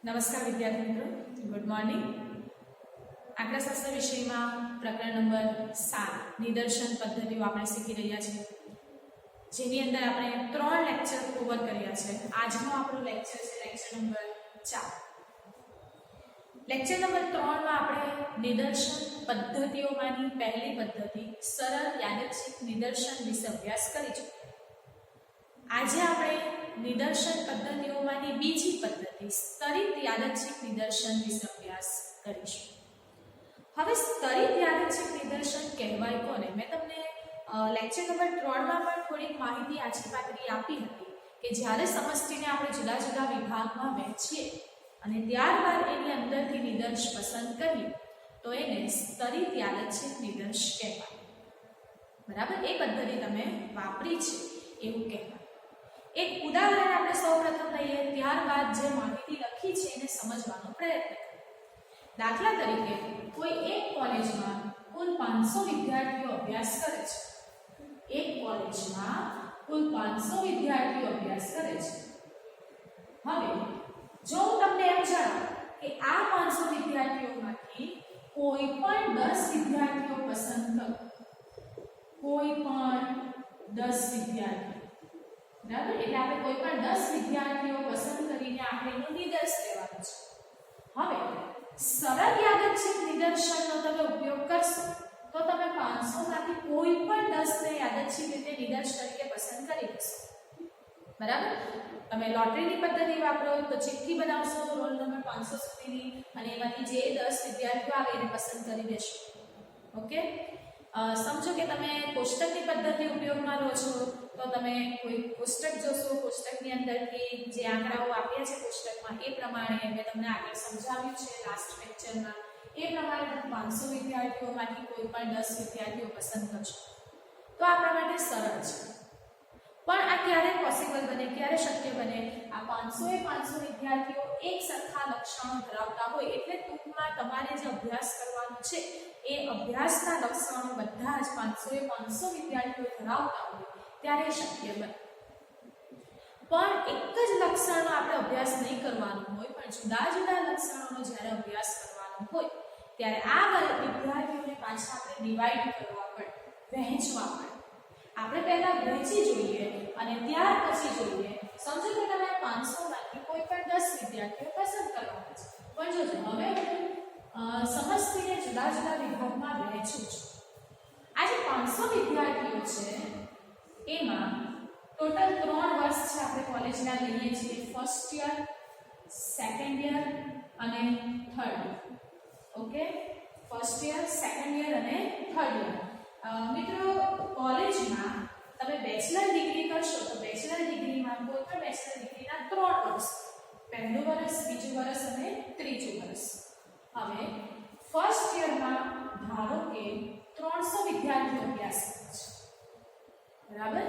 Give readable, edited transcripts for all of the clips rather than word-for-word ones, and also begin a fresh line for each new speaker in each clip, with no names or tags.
નમસ્કાર વિદ્યાર્થી મિત્રો, ગુડ મોર્નિંગ. આંકડાશાસ્ત્ર વિષયમાં પ્રકરણ નંબર 7 નિદર્શન પદ્ધતિઓ આપણે શીખી રહ્યા છીએ, જેની અંદર આપણે 3 લેક્ચર કવર કર્યા છે. આજનો આપણો લેક્ચર છે લેક્ચર નંબર 4. લેક્ચર નંબર 3 માં આપણે નિદર્શન પદ્ધતિઓમાંની પહેલી પદ્ધતિ સરળ યાદચ્છિક નિદર્શન વિશે અભ્યાસ કરીશું. આજે આપણે નિદર્શન પદ્ધતિઓમાંની બીજી પદ્ધતિ સ્તરિત યાદચ્છિક નિદર્શન વિશે અભ્યાસ કરીશું. હવે સ્તરિત યાદચ્છિક નિદર્શન કહેવાય કોને? મેં તમને લેક્ચર નંબર 3 માં પણ થોડીક માહિતી આછી પાતળી આપી હતી કે જ્યારે સમષ્ટિને આપણે જુદા જુદા વિભાગમાં વહેંચીએ અને ત્યારબાદ એની અંદરથી નિદર્શ પસંદ કરીએ તો એને સ્તરિત યાદચ્છિક નિદર્શ કહેવાય. બરાબર, એ પદ્ધતિ તમે વાપરી છે એવું કહેવાય. એક ઉદાહરણ આપણે સૌપ્રથમ લઈએ, ત્યારબાદ જે માહિતી લખી છે એને સમજવાનો પ્રયત્ન કરીએ. દાખલા તરીકે કોઈ એક કોલેજમાં કુલ 500 વિદ્યાર્થીઓ અભ્યાસ કરે છે. એક કોલેજમાં કુલ 500 વિદ્યાર્થીઓ અભ્યાસ કરે છે. હવે જો હું તમને એમ જણાવું કે આ 500 વિદ્યાર્થીઓમાંથી કોઈ પણ 10 વિદ્યાર્થીઓ પસંદ કરો, કોઈ પણ 10 વિદ્યાર્થીઓ, બરાબર, એટલે આપણે કોઈ પણ 10 વિદ્યાર્થીઓ પસંદ કરીને આપણે એનું નિદર્શ લેવાનું છે. હવે સરળ યાદચ્છિક નિદર્શનનો તમે ઉપયોગ કરશો તો તમે 500 માંથી કોઈ પણ 10 ને યાદચ્છિક રીતે નિદર્શ તરીકે પસંદ કરી લેશો. બરાબર, તમે લોટરીની પદ્ધતિ વાપરો તો ચિઠ્ઠી બનાવશો રોલ નંબર 500 સુધીની અને એમાંથી જે 10 વિદ્યાર્થીઓ આવે એને પસંદ કરી દેશો. ઓકે, સમજો કે તમે કોષ્ટકની પદ્ધતિ ઉપયોગમાં લો છો તો તમે કોઈ કોષ્ટક જોશો, કોષ્ટકની અંદરથી જે આંકડાઓ આપ્યા છે કોષ્ટકમાં એ પ્રમાણે મેં તમને આગળ સમજાવ્યું છે લાસ્ટ લેક્ચરમાં, એ પ્રમાણે તમે 500 વિદ્યાર્થીઓમાંથી કોઈ પણ 10 વિદ્યાર્થીઓ પસંદ કરશો તો આપણા માટે સરળ છે. પણ આ ક્યારે પોસિબલ બને, ક્યારે શક્ય બને? આ 500 વિદ્યાર્થીઓ એક સરખા લક્ષણો ધરાવતા હોય, એટલે ટૂંકમાં તમારે જે અભ્યાસ કરવાનો છે એ અભ્યાસના લક્ષણો બધા જ 500 વિદ્યાર્થીઓ ધરાવતા હોય ત્યારે શક્ય બને. પણ એક જ લક્ષણનો આપણે અભ્યાસ નહીં કરવાનો હોય, પણ જુદા જુદા લક્ષણોનો જ્યારે અભ્યાસ કરવાનો હોય ત્યારે આ વિદ્યાર્થીઓને પાછા આપણે ડિવાઈડ કરવા પડે, વહેંચવા પડે. આપણે પહેલા વહેંચી જોઈએ અને ત્યાર પછી જોઈએ. સમજો કે તમે 500 માંથી કોઈ પણ 10 વિદ્યાર્થીઓ પસંદ કરવાના છે, પણ જોજો હવે સમસ્તીને જુદા જુદા વિભાગમાં વહેંચું છું. આ જે 500 વિદ્યાર્થીઓ છે એમાં ટોટલ 3 વર્ષ છે આપણે કોલેજના લઈએ છીએ, ફર્સ્ટ યર, સેકન્ડ યર અને third year. Okay, first year, second year અને થર્ડ યર. મિત્રો, કોલેજમાં તમે બેચલર ડિગ્રી કરશો તો બેચલર ડિગ્રીમાં કોઈ પણ બેચલર ડિગ્રીના 3 વર્ષ, પહેલું વર્ષ, બીજું વર્ષ અને ત્રીજું વર્ષ. હવે ફર્સ્ટ યરમાં ધારો કે 300 વિદ્યાર્થીઓ અભ્યાસ કરે છે, બરાબર.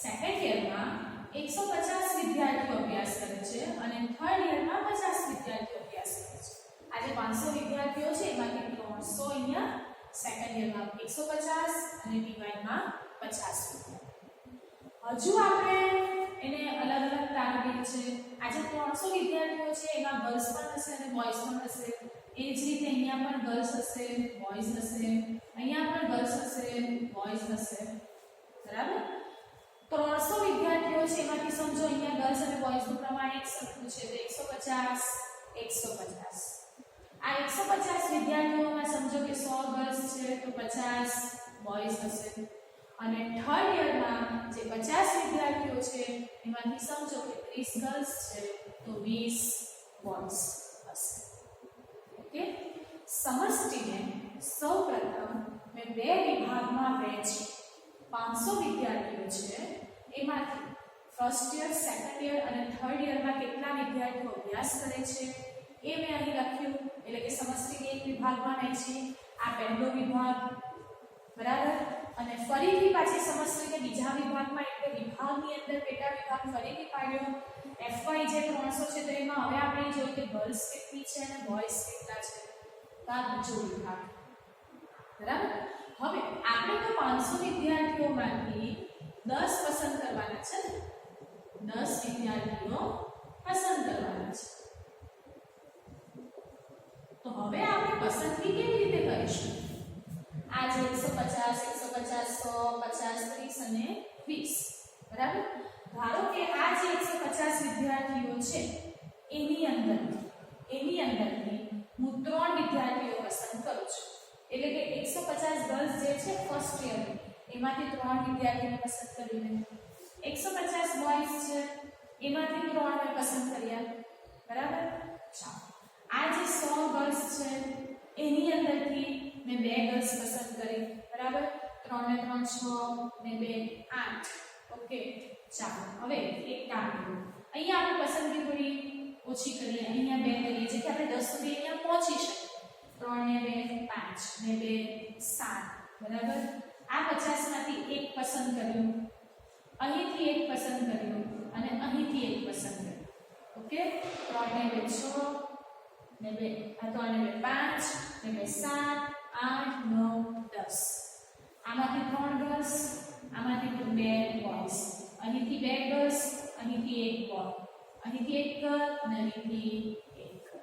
સેકન્ડ યરમાં 150 વિદ્યાર્થીઓ અભ્યાસ કરે છે અને થર્ડ યરમાં 50 વિદ્યાર્થીઓ અભ્યાસ કરે છે. આજે 500 વિદ્યાર્થીઓ છે એમાંથી 300 અહીંયા સેકન્ડ યરમાં, 150 અને ડિવાઇડમાં 50. હજુ આપણે એને અલગ અલગ તારવી છે. આજે 300 વિદ્યાર્થીઓ છે એમાં ગર્લ્સ પણ હશે અને બોયઝ પણ હશે. એ જ રીતે અહીંયા પણ ગર્લ્સ હશે, બોયઝ હશે, અહીંયા પણ ગર્લ્સ હશે, બોયઝ હશે. બરાબર, 300 વિદ્યાર્થીઓ છે એમાંથી સમજો અહીંયા ગર્લ્સ અને બોયઝનું પ્રમાણ એક સરખું છે તો 150 150. આ 150 વિદ્યાર્થીઓમાં સમજો કે 100 ગર્લ્સ છે તો 50 બોયઝ હશે અને થર્ડ યરમાં જે 50 વિદ્યાર્થીઓ છે એમાંથી સમજો કે 30 ગર્લ્સ છે તો 20 બોયઝ હશે. ઓકે, સમષ્ટિને સૌપ્રથમ મેં 2 વિભાગમાં વહેંચી. 500 વિદ્યાર્થીઓ છે એમાંથી ફર્સ્ટ યર, સેકન્ડ યર અને થર્ડ યરમાં કેટલા વિદ્યાર્થીઓ અભ્યાસ કરે છે એ મેં અહીં લખ્યું. એટલે કે સમષ્ટિને એક વિભાગમાં વહેંચી. આ પહેલો વિભાગ, બરાબર, અને ફરીથી પાછી સમષ્ટિને બીજા વિભાગમાં, એટલે વિભાગની અંદર પેટા વિભાગ ફરીથી પાડ્યો. FY જે 300 છે તો એમાં હવે આપણે જોઈએ કે ગર્લ્સ કેટલી છે અને બોયઝ કેટલા છે. તો આ બીજો વિભાગ, બરાબર. હવે આપણે તો 500 વિદ્યાર્થીઓમાંથી 10 પસંદ કરવાના છે ને, 10 વિદ્યાર્થીઓ પસંદ કરવાના છે. હવે આપણે પસંદગી કેવી રીતે કરીશું? આ જે 150 150 100 50 30 અને 20 બરાબર. ધારો કે આ જે 150 વિદ્યાર્થીઓ છે એની અંદરથી હું 3 વિદ્યાર્થીઓ પસંદ કરું છું. એટલે કે 150 ગર્લ્સ જે છે ફર્સ્ટ યર એમાંથી 3 વિદ્યાર્થીઓને પસંદ કરી મેં. 150 બોયઝ છે એમાંથી 3 મેં પસંદ કર્યા બરાબર. ચાલો આ જે 100 ગર્લ્સ છે એની અંદરથી મેં 2 ગર્લ્સ પસંદ કરી બરાબર. 3 ને 3 6 ને 2 8. ઓકે ચાલો હવે એક કામ કરીએ. અહીંયા આપણે પસંદગી થોડી ઓછી કરીએ. અહીંયા 2 કરીએ જેથી આપણે 10 સુધી અહીંયા પહોંચી શકીએ. 3 ને 2 5 ને 2 7 બરાબર. આ 50 માંથી એક પસંદ કર્યું, અહીંથી એક પસંદ કર્યું અને અહીંથી એક પસંદ કર્યું. ઓકે 3 ને 2 6 ને 2 આ 3 ને 2 5 ને 2 7 8 9 10. આમાંથી 3 ગર્લ્સ, આમાંથી 2 બોયઝ. અહીંથી 2 ગર્લ્સ, અહીંથી 1 બોય, અહીંથી 1 ગર્લ અને અહીંથી 1 ગર્લ.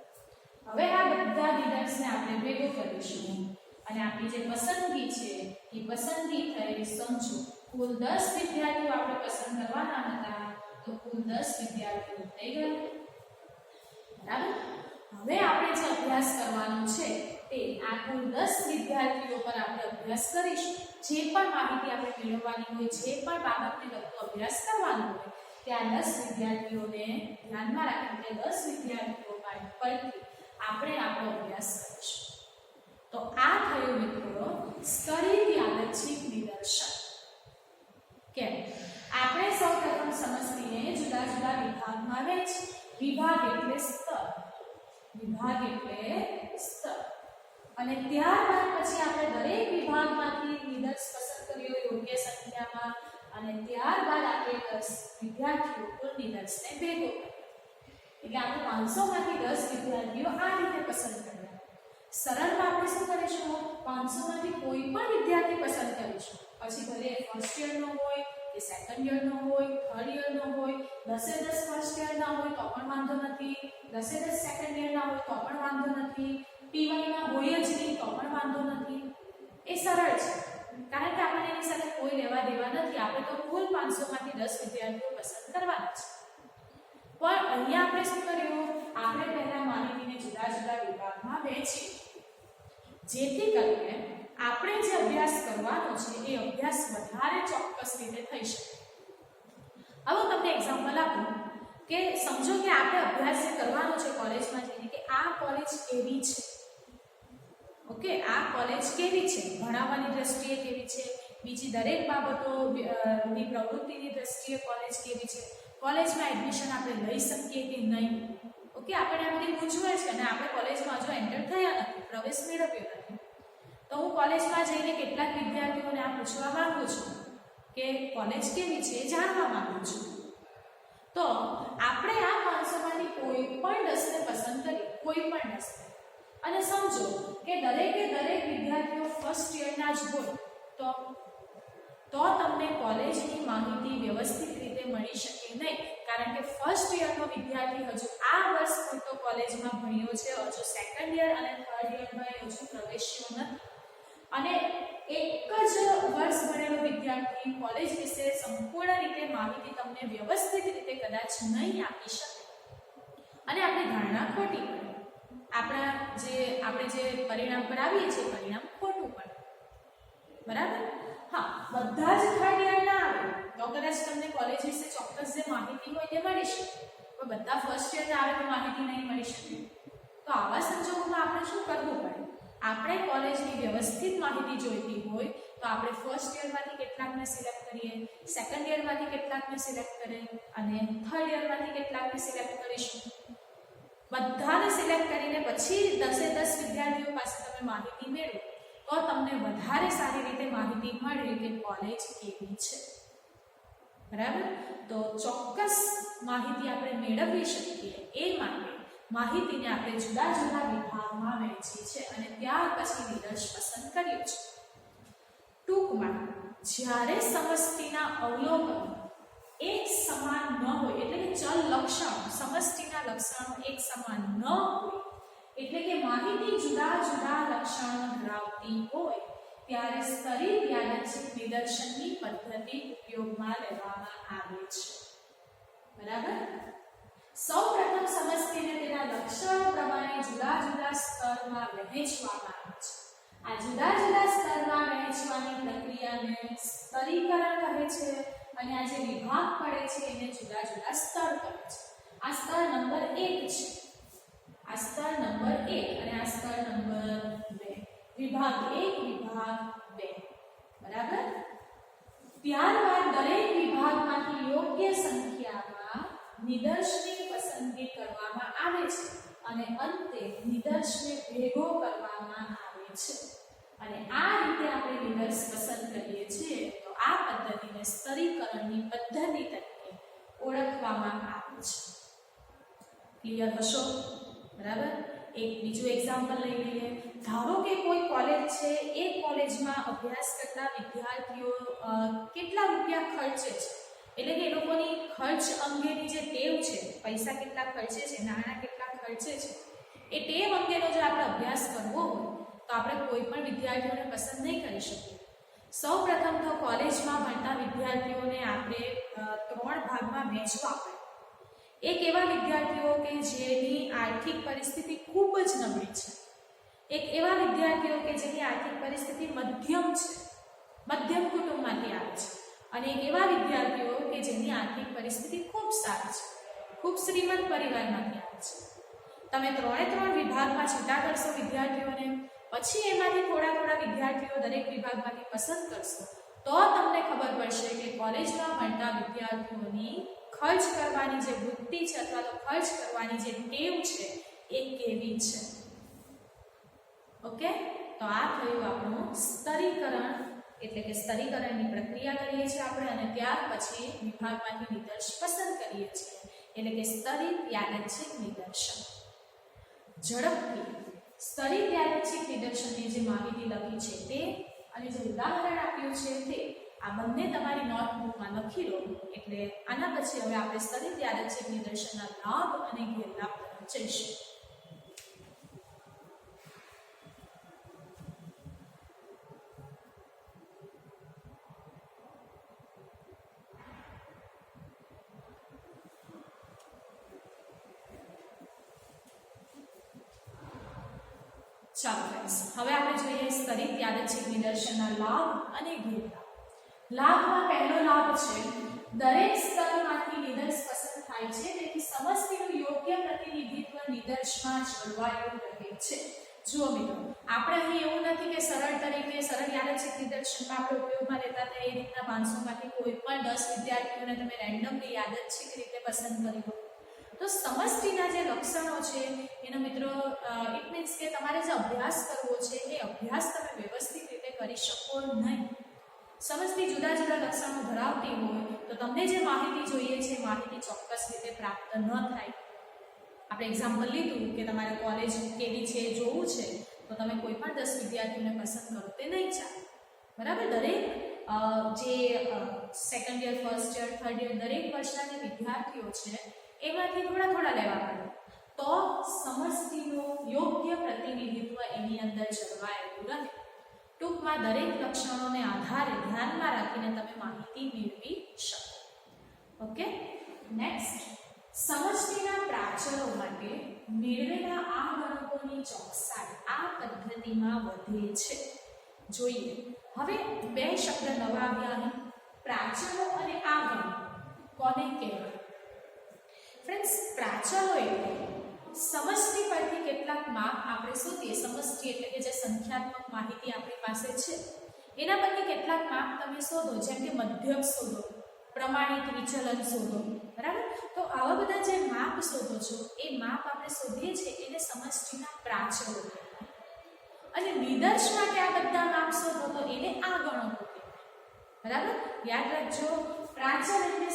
હવે આ બધા લીડર્સને આપણે ભેગો કરીશું અને આપણી જે પસંદગી છે એ પસંદગી થઈ સમજો કુલ 10 વિદ્યાર્થીઓ આપણે પસંદ કરવાના હતા તો કુલ 10 વિદ્યાર્થીઓ થઈ ગયા બરાબર. હવે આપણે જે અભ્યાસ કરવાનો છે તે આ કુલ 10 વિદ્યાર્થીઓ પર આપણે અભ્યાસ કરીશું. જે પણ માહિતી આપણે મેળવવાની હોય, જે પણ બાબતને લગતો અભ્યાસ કરવાનો હોય તે આ 10 વિદ્યાર્થીઓને ધ્યાનમાં રાખીને 10 વિદ્યાર્થીઓ પરથી આપણે આપણો અભ્યાસ કરીશું. તો આ થયું મિત્રો સ્ટડી યાદચ્છિક નિદર્શન. કેમ? આપણે સૌપ્રથમ સમસ્તીને જુદા જુદા વિભાગમાં વહેંચી. વિભાગ એટલે સ્તર, વિભાગ એટલે સ્તર. અને ત્યારબાદ પછી આપણે દરેક વિભાગમાંથી નિદર્શ પસંદ કર્યો યોગ્ય સંખ્યામાં અને ત્યારબાદ આપણે 10 વિદ્યાર્થીઓ કુલ નિદર્શને ભેગો કર્યો. એટલે આપણે 500 માંથી 10 વિદ્યાર્થીઓ આ રીતે પસંદ કર્યા. સરળમાં આપણે શું કરીશું? 500 માંથી કોઈ પણ વિદ્યાર્થી પસંદ કરીશું. પછી ભલે ફર્સ્ટ યર નો હોય કે સેકન્ડ યર નો હોય, થર્ડ યર નો હોય, 10 ફર્સ્ટ યર ના હોય તો પણ વાંધો નથી, 10 સેકન્ડ યર ના હોય તો પણ વાંધો નથી, ટીવાય ના હોય જ નહીં તો પણ વાંધો નથી. એ સરળ છે કારણ કે આપણે એની સાથે કોઈ લેવા દેવા નથી. આપણે તો કુલ 500 માંથી 10 વિદ્યાર્થીઓ પસંદ કરવાના છે. પણ અહીંયા આપણે શું કર્યું? આપણે પહેલા માહિતીને જુદા જુદા વિભાગમાં વહેંચી જેથી કરીને આપણે જે અભ્યાસ કરવાનો છે એ અભ્યાસ વધારે ચોક્કસ રીતે થઈ શકે. હવે તમને એક્ઝામ્પલ આપું કે સમજો કે આપણે અભ્યાસ કરવાનો છે કોલેજમાં જઈને કે આ કોલેજ કેવી છે. ઓકે આ કોલેજ કેવી છે, ભણાવવાની દ્રષ્ટિએ કેવી છે, બીજી દરેક બાબતોની પ્રવૃત્તિની દ્રષ્ટિએ કોલેજ કેવી છે, કોલેજમાં એડમિશન આપણે લઈ શકીએ કે નહીં. ઓકે આપણે આ બધી પૂછવું છે અને આપણે કોલેજમાં જો એન્ટર થયા નથી, પ્રવેશ મેળવ્યો નથી, તો હું કોલેજમાં જઈને કેટલાક વિદ્યાર્થીઓને આ પૂછવા માંગુ છું કે કોલેજ કેવી છે એ જાણવા માંગુ છું. તો આપણે આ 500 માંથી કોઈ પણ 10ને પસંદ કરી, કોઈ પણ 10 અને સમજો કે દરેકે દરેક વિદ્યાર્થીઓ ફર્સ્ટ યરના જ હોય તો તમને કોલેજની માહિતી વ્યવસ્થિત રીતે મળી શકે નહીં. કારણ કે ફર્સ્ટ યરનો વિદ્યાર્થી હજુ આ વર્ષ પૂરતો કોલેજમાં ભણ્યો છે, હજુ સેકન્ડ યર અને થર્ડ યરમાં હજુ પ્રવેશ્યો નથી અને એક જ વર્ષ ભણેલો વિદ્યાર્થી કોલેજ વિશે સંપૂર્ણ રીતે માહિતી તમને વ્યવસ્થિત રીતે કદાચ નહીં આપી શકે અને આપણી ધારણા ખોટી પડે. આપણે જે પરિણામ પર આવીએ છીએ પરિણામ ખોટું પડે. બરાબર? હા, બધા જ થર્ડ યર ના આવે તો કદાચ તમને કોલેજ વિશે ચોક્કસ જે માહિતી હોય તે મળી શકે, પણ બધા ફર્સ્ટ યર ના આવે તો માહિતી નહીં મળી શકે. તો આવા સંજોગોમાં આપણે શું કરવું પડે? આપણે કોલેજની વ્યવસ્થિત માહિતી જોઈતી હોય તો આપણે ફર્સ્ટ યરમાંથી કેટલાકને સિલેક્ટ કરીએ, સેકન્ડ યરમાંથી કેટલાકને સિલેક્ટ કરીએ અને થર્ડ યરમાંથી કેટલાકને સિલેક્ટ કરીશું. બધાને સિલેક્ટ કરીને પછી 10 વિદ્યાર્થીઓ પાસે તમે માહિતી મેળવો તો તમને વધારે સારી રીતે માહિતી મળે કે કોલેજ કેવી છે. બરાબર? તો ચોક્કસ માહિતી આપણે મેળવી શકીએ એ માટે માહિતીને આપણે જુદા જુદા વિભાગમાં વહેંચી છે અને ત્યાર પછી નિદર્શ પસંદ કર્યું છે. ટૂંકમાં જ્યારે સમષ્ટિના અવલોકનો એક સમાન ન હોય એટલે કે ચલ લક્ષણો સમષ્ટિના લક્ષણો એક સમાન ન હોય એટલે કે માહિતી જુદા જુદા લક્ષણો ધરાવતી હોય ત્યારે સ્તરિત યાદચ્છિક નિદર્શનની પદ્ધતિ ઉપયોગમાં લેવામાં આવે છે. બરાબર. સૌપ્રથમ સમસ્તીને તેના લક્ષણો પ્રમાણે જુદા જુદા સ્તરમાં વહેંચવામાં આવે છે. આ જુદા જુદા સ્તરમાં વહેંચવાની પ્રક્રિયાને સ્તરીકરણ કહે છે અને આ જે વિભાગ પડે છે એને જુદા જુદા સ્તર કહે છે. આ સ્તર નંબર 1 છે, આ સ્તર નંબર 1 અને આ સ્તર નંબર 2. વિભાગ 1 વિભાગ 2. બરાબર. ત્યારબાદ દરેક વિભાગમાંથી યોગ્ય સંખ્યામાં નિદર્શની પસંદગી કરવામાં આવે છે અને અંતે નિદર્શને ભેગો કરવામાં આવે છે અને આ રીતે આપણે નિદર્શ પસંદ કરીએ છીએ તો આ પદ્ધતિને સ્તરીકરણની પદ્ધતિ તરીકે ઓળખવામાં આવે છે. ક્લિયર હશો? બરાબર. એક બીજું એક્ઝામ્પલ લઈ લઈએ. ધારો કે કોઈ કોલેજ છે, એ કોલેજમાં અભ્યાસ કરતા વિદ્યાર્થીઓ કેટલા રૂપિયા ખર્ચે છે, એટલે કે એ લોકોની ખર્ચ અંગેની જે ટેવ છે, પૈસા કેટલા ખર્ચે છે, નાણાં કેટલા ખર્ચે છે, એ ટેવ અંગેનો જો આપણે અભ્યાસ કરવો હોય તો આપણે કોઈ પણ વિદ્યાર્થીઓને પસંદ નહીં કરી શકીએ. સૌપ્રથમ તો કોલેજમાં ભણતા વિદ્યાર્થીઓને આપણે 3 ભાગમાં વહેંચવા પડે. એક એવા વિદ્યાર્થીઓ કે જેની આર્થિક પરિસ્થિતિ ખૂબ જ નબળી છે, એક એવા વિદ્યાર્થીઓ કે જેની આર્થિક પરિસ્થિતિ મધ્યમ છે, મધ્યમ કુટુંબમાંથી આવે છે, અને એક એવા વિદ્યાર્થીઓ કે જેની આર્થિક પરિસ્થિતિ ખૂબ સારી છે, ખૂબ શ્રીમંત પરિવારમાંથી આવે છે. તમે 3 વિભાગમાં છૂટા કરશો વિદ્યાર્થીઓને, પછી એમાંથી થોડા વિદ્યાર્થીઓ દરેક વિભાગમાંથી પસંદ કરશો તો તમને ખબર પડશે કે કોલેજમાં ભણતા વિદ્યાર્થીઓની ખર્ચ કરવાની જે વૃત્તિ છે અથવા તો ખર્ચ કરવાની જે ટેવ છે એ કેવી છે. ઓકે, તો આ થયું આપણું સ્તરીકરણ, એટલે કે સ્તરીકરણની પ્રક્રિયા કરીએ છીએ આપણે અને ત્યાર પછી વિભાગમાંથી નિદર્શ પસંદ કરીએ છીએ, એટલે કે સ્તરિત યાદચ્છિક નિદર્શન. ઝડપથી સ્તરિત યાદચ્છિક નિદર્શનની જે માહિતી લખી છે તે અને જે ઉદાહરણ આપ્યું છે તે આ બંને તમારી નોટબુકમાં લખી લો. એટલે આના પછી હવે આપણે સ્તરિત યાદચ્છિક નિદર્શનના લાભ અને ગેરલાભ તરફ જઈશું. ચાલો ફ્રેન્ડ્સ, હવે આપણે જોઈએ સ્તરિત યાદચ્છિક નિદર્શનના લાભ અને ગેરલાભ. લાભમાં પહેલો લાભ છે દરેક સ્તરમાંથી નિદર્શ પસંદ થાય છે, તેથી સમસ્તીનું યોગ્ય પ્રતિનિધિત્વ નિદર્શમાં જળવાયું રહે છે. જુઓ મિત્રો, આપણે અહીં એવું નથી કે સરળ યાદચ્છિક નિદર્શનમાં આપણે ઉપયોગમાં લેતા હતા એ રીતના 500માંથી કોઈ પણ 10 વિદ્યાર્થીઓને તમે રેન્ડમલી યાદચ્છિક રીતે પસંદ કરી લો. તો સમષ્ટિના જે લક્ષણો છે એનો મિત્રો ઇટ મીન્સ કે તમારે જે અભ્યાસ કરવો છે એ અભ્યાસ તમે વ્યવસ્થિત રીતે કરી શકો નહીં. સમષ્ટિ જુદા જુદા લક્ષણો ધરાવતી હોય તો તમને જે માહિતી જોઈએ છે માહિતી ચોક્કસ રીતે પ્રાપ્ત ન થાય. આપણે એક્ઝામ્પલ લીધું કે તમારે કોલેજ કેવી છે જોવું છે તો તમે કોઈ પણ 10 વિદ્યાર્થીઓને પસંદ કરો તે નહીં ચાલે. બરાબર. દરેક જે second year, first year, third year દરેક વર્ષના જે વિદ્યાર્થીઓ છે એમાંથી થોડા લેવા પડે તો સમષ્ટિનું યોગ્ય પ્રતિનિધિત્વ એની અંદર જળવાયેલું રહે. ટૂંકમાં દરેક લક્ષણોને આધારે ધ્યાનમાં રાખીને તમે માહિતી મેળવી શકો. ઓકે, નેક્સ્ટ, સમષ્ટિના પ્રાચલો માટે મેળવેલા આ ગણકોની ચોકસાઈ આ પદ્ધતિમાં વધે છે. જોઈએ હવે 2 શબ્દ નવા આવ્યા અહીં, પ્રાચલો અને આ ગણકો. કોને કહેવાય? ફ્રેન્ડ્સ, પ્રાચલો એટલે સમષ્ટિ પરથી કેટલાક માપ આપણે શોધીએ. સમષ્ટિ એટલે કે જે સંખ્યાત્મક માહિતી આપણી પાસે છે એના પરથી કેટલાક માપ તમે શોધો, જેમ કે મધ્યક શોધો, પ્રમાણિત વિચલન શોધો. બરાબર. તો આવા બધા જે માપ શોધો છો એ માપ આપણે શોધીએ છીએ એને સમષ્ટિના પ્રાચલો કહેવાય. અને નિદર્શ માટે આ બધા માપ શોધો તો એને આ ગણકો કહેવાય. બરાબર. યાદ રાખજો, પ્રાચલ એટલે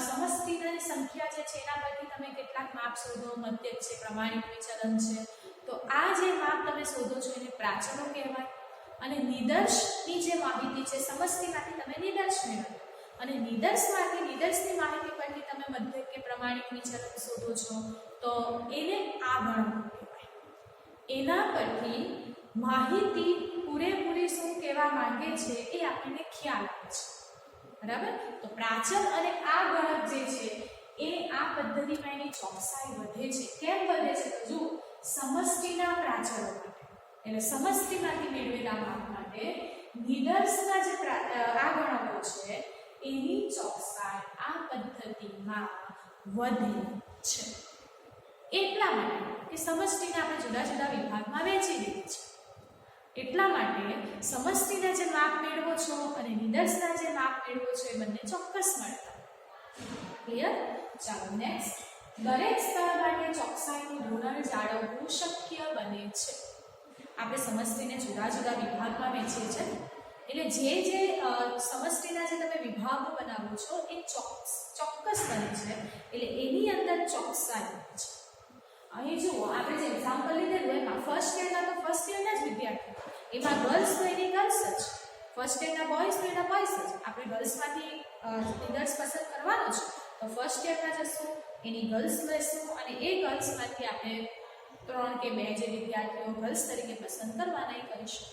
સમષ્ટિની સંખ્યા જે છે એના પરથી તમે કેટલાક માપ શોધો, મધ્યક છે, પ્રમાણિત વિચલન છે, તો આ જે માપ તમે શોધો છો એને પ્રાચલો કહેવાય. અને નિદર્શની જે માહિતી છે સમષ્ટિમાંથી તમે નિદર્શ મેળવો અને નિદર્શની માહિતી પરથી તમે મધ્યક કે પ્રમાણિત વિચલન શોધો છો તો એને આ ગણકો કહેવાય. એના પરથી માહિતી પૂરેપૂરી શું કહેવા માંગે છે એ આપણને ખ્યાલ આવે છે. બરાબર? તો પ્રાચલ અને આ ગણક જે છે એ આ પદ્ધતિમાં એની ચોકસાઈ વધે છે. કેમ વધે છે? તો જો સમષ્ટિના પ્રાચલો માટે એટલે સમષ્ટિમાંથી મેળવેલા માપ માટે નિદર્શના જે આ ગણકો છે એની ચોકસાઈ આ પદ્ધતિમાં વધે છે. એટલા માટે કે સમષ્ટિને આપણે જુદા જુદા વિભાગમાં વહેંચી દીધી છે. એટલા માટે સમષ્ટિના જે માપ મેળવો છો અને નિદર્શના જે માપ મેળવો છો એ બંને ચોક્કસ મળતા. ક્લિયર? ચાલો નેક્સ્ટ. દરેક સ્તર માટે ચોકસાઈનું ધોરણ જાળવવું શક્ય બને છે. આપણે સમષ્ટિને જુદા જુદા વિભાગમાં વહેંચીએ છીએ એટલે જે સમષ્ટિના જે તમે વિભાગો બનાવો છો એ ચોક્કસ બને છે એટલે એની અંદર ચોકસાઈ છે. અહીં જુઓ આપણે જે એક્ઝામ્પલ લીધેલું એમાં ફર્સ્ટ યરના તો ફર્સ્ટ યરના જ વિદ્યાર્થીઓ, એમાં ગર્લ્સ તો એની ગર્લ્સ જ, ફર્સ્ટ યરના બોયઝ તો એના બોયઝ જ. આપણે ગર્લ્સમાંથી નિદર્શ પસંદ કરવાનો છે તો ફર્સ્ટ યરમાં જશું એની ગર્લ્સ લેશું અને એ ગર્લ્સમાંથી આપણે 3 કે 2 જે વિદ્યાર્થીઓ ગર્લ્સ તરીકે પસંદ કરવાના એ કરીશું.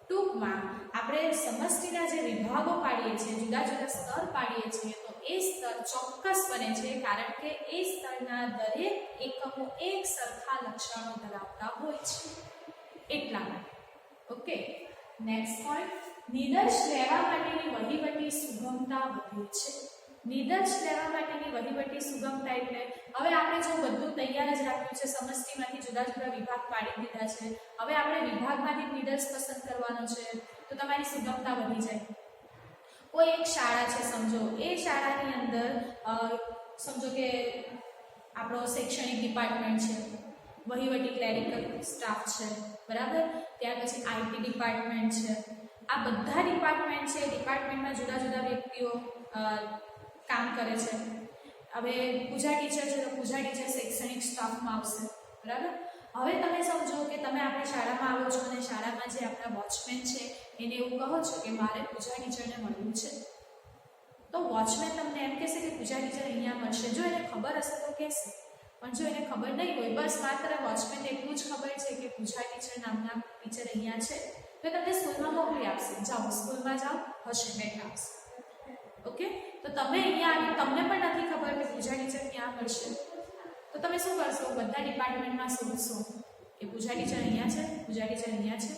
ટૂંકમાં આપણે સમષ્ટિના જે વિભાગો પાડીએ છીએ, જુદા જુદા સ્તર પાડીએ છીએ તો એ સ્તર ચોક્કસ બને છે કારણ કે એ સ્તરના દરેક એકમો એક સરખા લક્ષણો ધરાવતા હોય છે એટલા માટે. Okay, next point. નિદર્શ લેવા માટેની વહીવટી સુગમતા વધે છે. નિદર્શ લેવા માટેની વહીવટી સુગમતા એટલે હવે આપણે જો બધું તૈયાર જ રાખ્યું છે, સમષ્ટિમાંથી જુદા જુદા વિભાગ પાડી દીધા છે, હવે આપણે વિભાગમાંથી નિદર્શ પસંદ કરવાનો છે તો તમારી સુગમતા વધી જાય. કોઈ એક શાળા છે સમજો, એ શાળાની અંદર સમજો કે આપણો શૈક્ષણિક ડિપાર્ટમેન્ટ છે, વહીવટી ક્લેરિકલ સ્ટાફ છે, બરાબર, ત્યાર પછી આઈટી ડિપાર્ટમેન્ટ છે. આ બધા ડિપાર્ટમેન્ટ છે, ડિપાર્ટમેન્ટમાં જુદા જુદા વ્યક્તિઓ કામ કરે છે. હવે પૂજા ટીચર છે તો પૂજા ટીચર શૈક્ષણિક સ્ટાફમાં આવશે, બરાબર. હવે તમે સમજો કે તમે આપણી શાળામાં આવો છો અને શાળામાં જે આપણા વોચમેન છે એને એવું કહો છો કે મારે પૂજા ટીચરને મળવું છે, તો વોચમેન તમને એમ કહેશે કે પૂજા ટીચર અહીંયા મળશે. જો એને ખબર હશે તો કહેશે, પણ જો એને ખબર નહીં હોય, બસ માત્ર વોચમેન એટલું જ ખબર છે કે પૂજા ટીચર નામના ટીચર અહીંયા છે, તો તમને સ્કૂલમાં મોકલી આપશે. જાઓ સ્કૂલમાં જાઓ, હશે બેઠા હશે. ઓકે, તો તમે અહીંયા આવી તમને પણ નથી ખબર કે પૂજા ટીચર ક્યાં મળશે, તો તમે શું કરશો? બધા ડિપાર્ટમેન્ટમાં શોધશો કે પૂજા ટીચર અહીંયા છે, પૂજા ટીચર અહીંયા છે.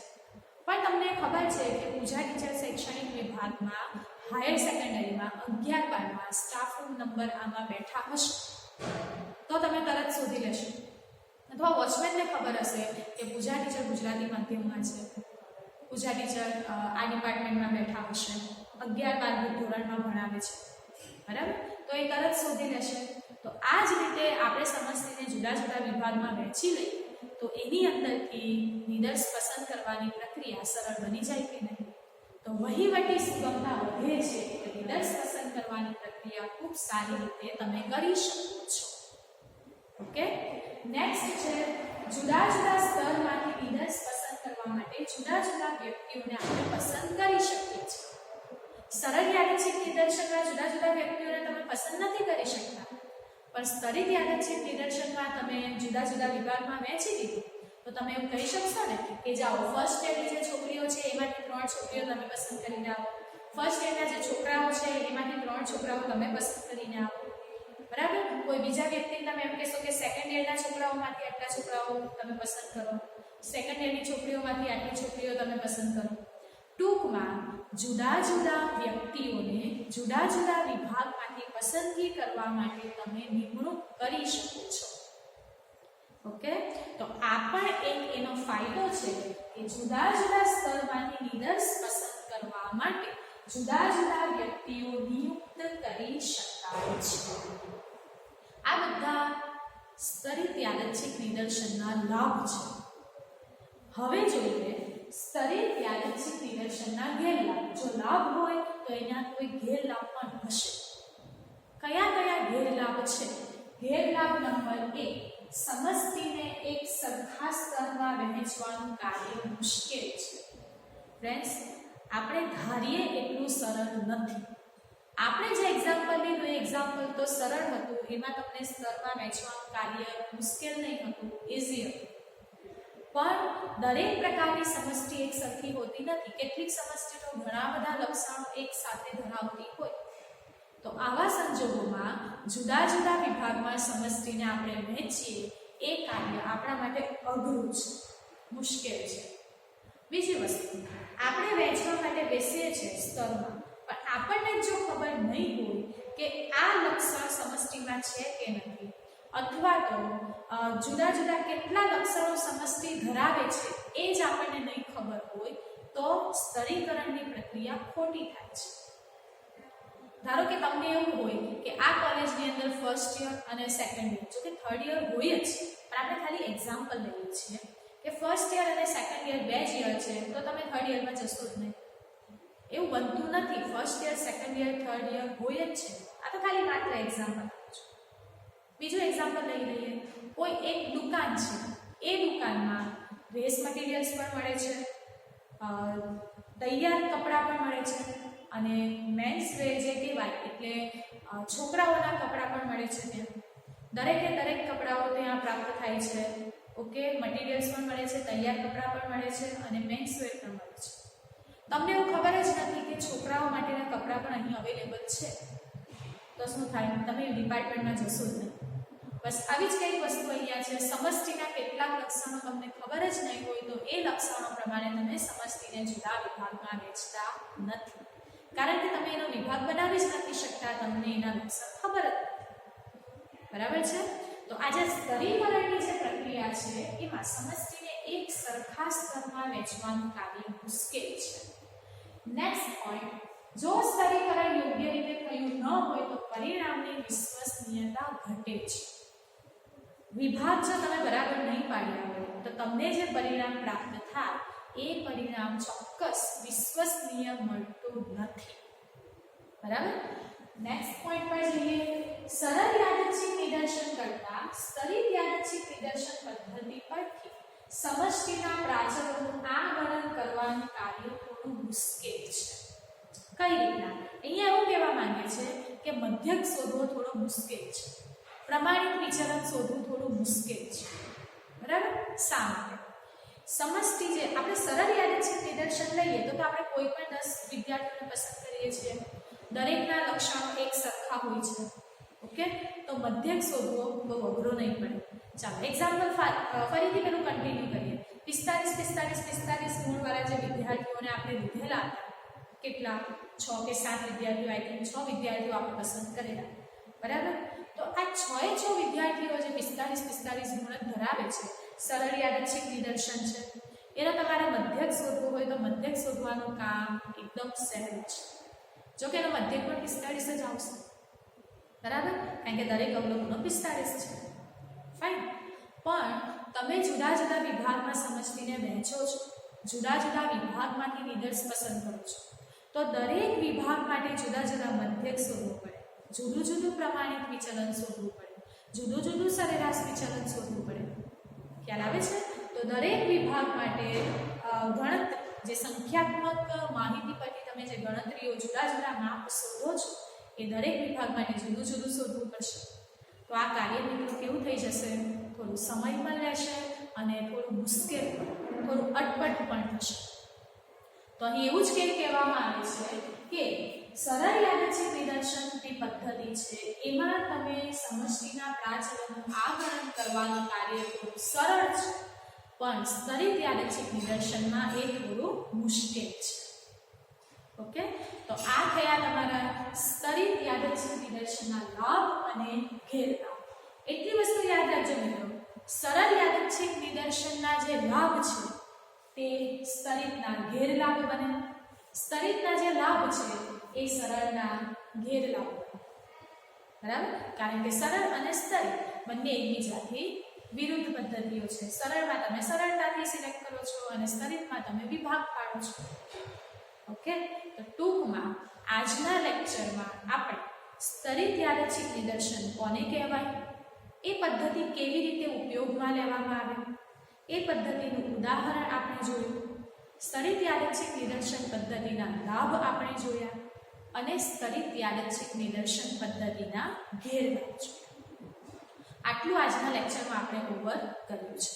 પણ તમને ખબર છે કે પૂજા ટીચર શૈક્ષણિક વિભાગમાં હાયર સેકન્ડરીમાં 11-12માં સ્ટાફ રૂમ નંબર આમાં બેઠા હશે, તો તમે તરત શોધી લેશો. અથવા વોચમેનને ખબર હશે કે પૂજા ટીચર ગુજરાતી માધ્યમમાં છે, પૂજા ટીચર આ ડિપાર્ટમેન્ટમાં બેઠા હશે, 11-12 ધોરણમાં ભણાવે છે, બરાબર, તો એ તરત શોધી લેશે. તો આ જ રીતે આપણે સમષ્ટિને જુદા જુદા વિભાગમાં વહેંચી લઈએ તો એની અંદરથી નિદર્શ પસંદ કરવાની પ્રક્રિયા સરળ બની જાય કે નહીં? તો વહીવટી સુગમતા વધે છે તો નિદર્શ પસંદ કરવાની પ્રક્રિયા ખૂબ સારી રીતે તમે કરી શકો છો. ઓકે, નેક્સ્ટ છે જુદા જુદા સ્તરમાંથી નિદર્શ પસંદ કરવા માટે જુદા જુદા વ્યક્તિઓને આપણે પસંદ કરી શકીએ છીએ. સરળ યાદચ્છિક નિદર્શનમાં જુદા જુદા વ્યક્તિઓને તમે પસંદ નથી કરી શકતા, પણ સ્તરિત યાદચ્છિક નિદર્શનમાં તમે જુદા જુદા વિભાગમાં વહેંચી દીધું તો તમે એવું કહી શકશો ને કે જાઓ ફર્સ્ટ યરની જે છોકરીઓ છે એમાંથી 3 છોકરીઓ તમે પસંદ કરીને આવો, ફર્સ્ટ યરના જે છોકરાઓ છે એમાંથી 3 છોકરાઓ તમે પસંદ કરીને આવો, બરાબર. કોઈ બીજા વ્યક્તિને તમે એમ કહેશો કે સેકન્ડ યરના છોકરાઓમાંથી આટલા છોકરાઓ તમે પસંદ કરો, સેકન્ડ યરની છોકરીઓમાંથી આટલી છોકરીઓ તમે પસંદ કરો. ટૂંકમાં જુદા જુદા વ્યક્તિઓને જુદા જુદા વિભાગમાંથી પસંદગી કરવા માટે તમે નિમણૂક કરી શકો છો. ઓકે, તો આ પણ એક એનો ફાયદો છે કે જુદા જુદા સ્તરમાંથી નિદર્શ પસંદ કરવા માટે જુદા જુદા વ્યક્તિઓ નિયુક્ત કરી શકાય છે. આ બધા સ્તરિત યાદચ્છિક નિદર્શનના લાભ છે. હવે જોઈએ સ્તરિત યાદચ્છિક નિદર્શનના ગેરલાભ. જો લાભ હોય તો એના કોઈ ગેરલાભ પણ હશે. કયા કયા ગેરલાભ છે? ગેરલાભ નંબર 1, સમષ્ટિને એક સરખા સ્તરમાં વહેંચવાનું કાર્ય મુશ્કેલ છે. ફ્રેન્ડ્સ, આપણે ધારીએ એટલું સરળ નથી. આપણે જે એક્ઝામ્પલ લીધું એ એક્ઝામ્પલ તો સરળ હતું, એમાં તમને સ્તરમાં વહેંચવાનું કાર્ય મુશ્કેલ નહીં હતું, ઇઝી હતું. પણ દરેક પ્રકારની સમષ્ટિ એક સરખી હોતી નથી. કેટલીક સમષ્ટિ તો ઘણા બધા લક્ષણો એક સાથે ધરાવતી હોય. તો આવા સંજોગોમાં જુદા જુદા વિભાગમાં સમષ્ટિને આપણે વહેંચીએ એ કાર્ય આપણા માટે અઘરું છે, મુશ્કેલ છે. બીજી વસ્તુ, આપણે વહેંચવા માટે બેસીએ છીએ સ્તરમાં, પણ આપણને જો ખબર નહીં હોય કે આ લક્ષણ સમષ્ટિમાં છે કે નથી, અથવા તો જુદા જુદા કેટલા લક્ષણો સમષ્ટિ ધરાવે છે એ જ આપણને નહીં ખબર હોય, તો સ્તરીકરણની પ્રક્રિયા ખોટી થાય છે. ધારો કે તમને એવું હોય કે આ કોલેજની અંદર ફર્સ્ટ યર અને સેકન્ડ યર, જો કે થર્ડ યર હોય જ, પણ આપણે ખાલી એક્ઝામ્પલ લઈએ છીએ કે ફર્સ્ટ યર અને સેકન્ડ યર 2 જ યર છે, તો તમે થર્ડ યરમાં જશો જ નહીં. એવું બનતું નથી. First year, second year, third year હોય જ છે. આ તો ખાલી માત્ર એક્ઝામ્પલ આપું છું. બીજું એક્ઝામ્પલ લઈ લઈએ. કોઈ એક દુકાન છે, એ દુકાનમાં ડ્રેસ મટીરિયલ્સ પણ મળે છે, તૈયાર કપડાં પણ મળે છે, અને મેન્સ વેર જે કહેવાય એટલે છોકરાઓના કપડાં પણ મળે છે. ત્યાં દરેકે દરેક કપડાઓ ત્યાં પ્રાપ્ત થાય છે. ઓકે, મટીરિયલ્સ પણ મળે છે, તૈયાર કપડાં પણ મળે છે, અને મેન્સ વેર પણ મળે છે. તમને એવું ખબર જ નથી કે છોકરાઓ માટેના કપડાં પણ અહીં અવેલેબલ છે, તો શું થાય? તમે ડિપાર્ટમેન્ટમાં જશો જ નહીં. બસ આવી જ કંઈક વસ્તુ અહીંયા છે. સમષ્ટિના કેટલાક લક્ષણો તમને ખબર જ નહીં હોય, તો એ લક્ષણો પ્રમાણે તમે સમષ્ટિને જુદા વિભાગમાં વહેંચતા નથી, કારણ કે તમે એનો વિભાગ બનાવી જ નથી શકતા. તમને એના લક્ષણ ખબર જ નથી. બરાબર છે? તો આ જે સ્તરીકરણની જે પ્રક્રિયા છે, એમાં સમષ્ટિને એક સરખા સ્તરમાં વહેંચવાનું કાર્ય મુશ્કેલ છે. નેક્સ્ટ પોઈન્ટ, જો સ્તરીકરણ યોગ્ય રીતે થયું ન હોય તો પરિણામની વિશ્વસનીયતા ઘટે છે. વિભાગ જો તમે બરાબર નહીં પાડ્યા હોય તો તમને જે પરિણામ પ્રાપ્ત થાય એ પરિણામ ચોક્કસ વિશ્વસનીય મળતું નથી. બરાબર? નેક્સ્ટ પોઈન્ટ પર જઈએ. સરળ યાદચ્છિક નિદર્શન કરતા સ્તરિત યાદચ્છિક નિદર્શન પદ્ધતિ પરથી સમષ્ટિના પ્રાચલોનું આગળન કરવાનું કાર્ય થોડું મુશ્કેલ છે. કઈ રીતના? અહીંયા એવું કહેવા માંગે છે કે મધ્યક શોધવો થોડો મુશ્કેલ છે, પ્રમાણિત વિચલન શોધવું થોડું મુશ્કેલ છે. બરાબર? શા માટે? સમષ્ટિ જે આપણે સરળ યાદચ્છિક નિદર્શન લઈએ તો આપણે કોઈ પણ 10 વિદ્યાર્થીઓને પસંદ કરીએ છીએ, દરેકના લક્ષણો એક સરખા હોય છે. ઓકે, તો મધ્યક શોધવો બહુ અઘરો નહીં પડે. ચાલો એક્ઝામ્પલ ફરીથી પેલું કન્ટિન્યુ કરીએ. 45 ગુણવાળા જે વિદ્યાર્થીઓને આપણે લીધેલા હતા, કેટલા 6 કે 7 વિદ્યાર્થીઓ, આઈ થિંક 6 વિદ્યાર્થીઓ આપણે પસંદ કરેલા. બરાબર? તો આ 6 વિદ્યાર્થીઓ જે 45 ગુણ ધરાવે છે, સરળ યાદચ્છિક નિદર્શન છે, એનો તમારે મધ્યક શોધવું હોય તો મધ્યક શોધવાનું કામ એકદમ સહેલું છે. જો કે એનો મધ્યક પણ 45 જ આવશે. બરાબર? કારણ કે દરેક અવલોકનો 45 છે. ફાઇન. પણ તમે જુદા જુદા વિભાગમાં સમષ્ટિને વહેંચો છો, જુદા જુદા વિભાગમાંથી નિદર્શ પસંદ કરો છો, તો દરેક વિભાગ માટે જુદા જુદા મધ્યક શોધવું પડે, જુદું જુદું પ્રમાણિત વિચલન શોધવું પડે, જુદું જુદું સરેરાશ વિચલન શોધવું પડે. ખ્યાલ આવે છે? તો દરેક વિભાગ માટે ગણતરી, જે સંખ્યાત્મક માહિતી પરથી તમે જે ગણતરીઓ જુદા જુદા માપ શોધો છો, એ દરેક વિભાગ માટે જુદું જુદું શોધવું પડશે. તો આ કાર્ય મિત્રો કેવું થઈ જશે? થોડું સમય પણ લેશે અને થોડું મુશ્કેલ, થોડું અટપટ પણ થશે. તો અહીં એવું જ કહેવામાં આવે છે કે સરળ યાદચ્છિક નિદર્શનની પદ્ધતિ છે, એમાં તમે સમષ્ટિના પ્રાચલોનું આગળન કરવાનું કાર્ય થોડું સરળ છે, પણ સ્તરિત યાદચ્છિક નિદર્શનમાં એ થોડું મુશ્કેલ છે. ઓકે, તો આ થયા તમારા સ્તરિત યાદચ્છિક નિદર્શનના લાભ અને ગેરલાભ. એટલી વસ્તુ યાદ રાખજો મિત્રો, સરળ યાદચ્છિક નિદર્શનના જે લાભ છે તે સ્તરિતના ગેરલાભ બને, સ્તરિતના જે લાભ છે એ સરળના ગેરલાભ બને. બરાબર? કારણ કે સરળ અને સ્તરિત બંને એકબીજાથી વિરુદ્ધ પદ્ધતિઓ છે. સરળમાં તમે સરળતાથી સિલેક્ટ કરો છો અને સ્તરિતમાં તમે વિભાગ પાડો છો. ઓકે, તો ટૂંકમાં આજના લેક્ચરમાં આપણે સ્તરિત યાદચ્છિક નિદર્શન કોને કહેવાય, એ પદ્ધતિ કેવી રીતે ઉપયોગમાં લેવામાં આવે, એ પદ્ધતિનું ઉદાહરણ આપણે જોયું, સ્તરિત યાદચ્છિક નિદર્શન પદ્ધતિના લાભ આપણે જોયા અને સ્તરિત યાદચ્છિક નિદર્શન પદ્ધતિના ગેરલાભ જોયા. આટલું આજના લેક્ચરમાં આપણે કવર કર્યું છે.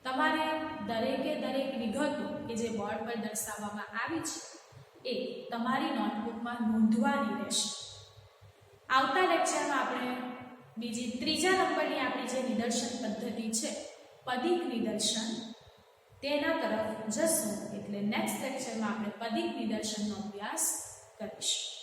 તમારે દરેકે દરેક વિગતો કે જે બોર્ડ પર દર્શાવવામાં આવી છે એ તમારી નોટબુકમાં નોંધવાની રહેશે. આવતા લેક્ચરમાં આપણે ત્રીજા નંબરની આપણી જે નિદર્શન પદ્ધતિ છે પદિક નિદર્શન તેના તરફ જશું. એટલે નેક્સ્ટ લેક્ચરમાં આપણે પદિક નિદર્શનનો અભ્યાસ કરીશું.